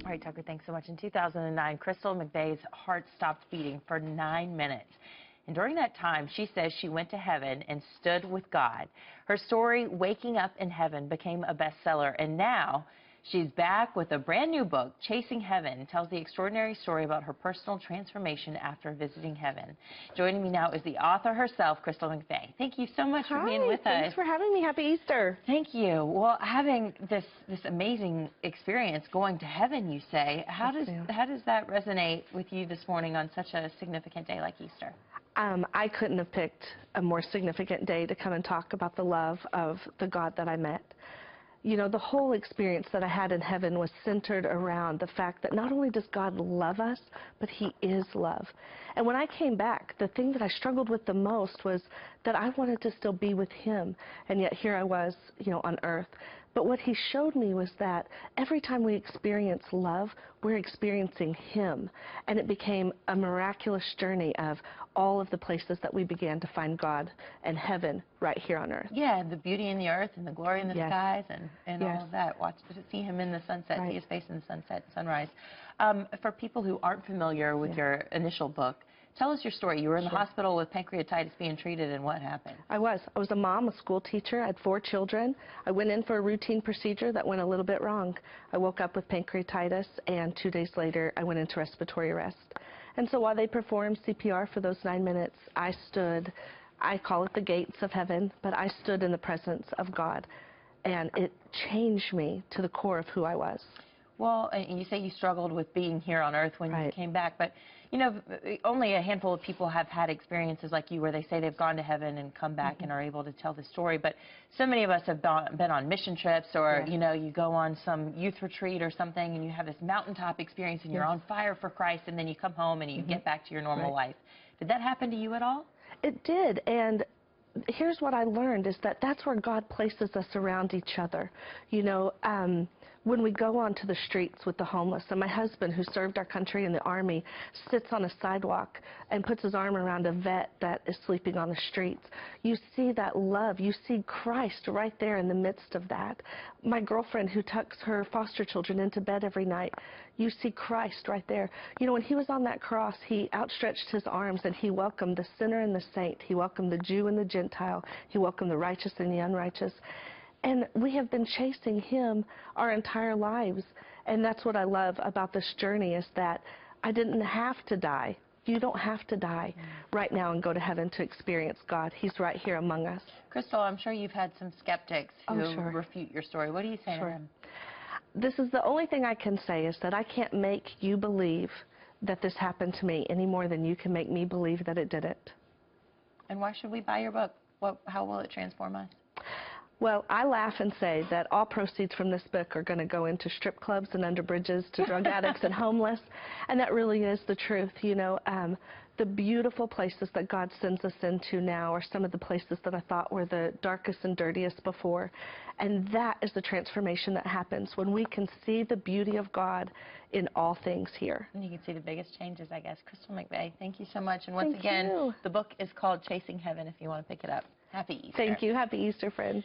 All right, Tucker, thanks so much. In 2009, Crystal McVeigh's heart stopped beating for 9 minutes. And during that time, she says she went to heaven and stood with God. Her story, Waking Up in Heaven, became a bestseller. And now she's back with a brand new book, Chasing Heaven, tells the extraordinary story about her personal transformation after visiting heaven. Joining me now is the author herself, Crystal McVeigh. Thank you so much for being with us. Thanks for having me. Happy Easter. Thank you. Well, having this amazing experience going to heaven, you say, how does that resonate with you this morning on such a significant day like Easter? I couldn't have picked a more significant day to come and talk about the love of the God that I met. You know, the whole experience that I had in heaven was centered around the fact that not only does God love us, but He is love. And when I came back, the thing that I struggled with the most was that I wanted to still be with Him, and yet here I was, on earth. But what He showed me was that every time we experience love, we're experiencing Him. And it became a miraculous journey of all of the places that we began to find God and heaven right here on earth. Yeah, the beauty in the earth and the glory in the skies and Yes. all of that. Watch to see Him in the sunset, Right. see His face in the sunset and sunrise. For people who aren't familiar with your initial book, tell us your story. You were in the hospital with pancreatitis being treated, and what happened? I was a mom, a school teacher. I had 4 children. I went in for a routine procedure that went a little bit wrong. I woke up with pancreatitis, and 2 days later, I went into respiratory arrest. And so while they performed CPR for those 9 minutes, I stood, I call it the gates of heaven, but I stood in the presence of God. And it changed me to the core of who I was. Well, and you say you struggled with being here on earth when you came back, but, only a handful of people have had experiences like you where they say they've gone to heaven and come back and are able to tell the story. But so many of us have been on mission trips or, you go on some youth retreat or something and you have this mountaintop experience and you're on fire for Christ, and then you come home and you get back to your normal life. Did that happen to you at all? It did, and here's what I learned is that that's where God places us around each other. When we go onto the streets with the homeless, and my husband, who served our country in the Army, sits on a sidewalk and puts his arm around a vet that is sleeping on the streets. You see that love. You see Christ right there in the midst of that. My girlfriend, who tucks her foster children into bed every night, you see Christ right there. When He was on that cross, He outstretched His arms and He welcomed the sinner and the saint. He welcomed the Jew and the Gentile. He welcomed the righteous and the unrighteous. And we have been chasing Him our entire lives. And that's what I love about this journey, is that I didn't have to die. You don't have to die right now and go to heaven to experience God. He's right here among us. Crystal, I'm sure you've had some skeptics who refute your story. What do you say to them? This is the only thing I can say, is that I can't make you believe that this happened to me any more than you can make me believe that it didn't. And why should we buy your book? How will it transform us? Well, I laugh and say that all proceeds from this book are going to go into strip clubs and under bridges to drug addicts and homeless, and that really is the truth. The beautiful places that God sends us into now are some of the places that I thought were the darkest and dirtiest before, and that is the transformation that happens when we can see the beauty of God in all things here. And you can see the biggest changes, I guess. Crystal McVeigh, thank you so much. And once again, the book is called Chasing Heaven if you want to pick it up. Happy Easter. Thank you. Happy Easter, friends.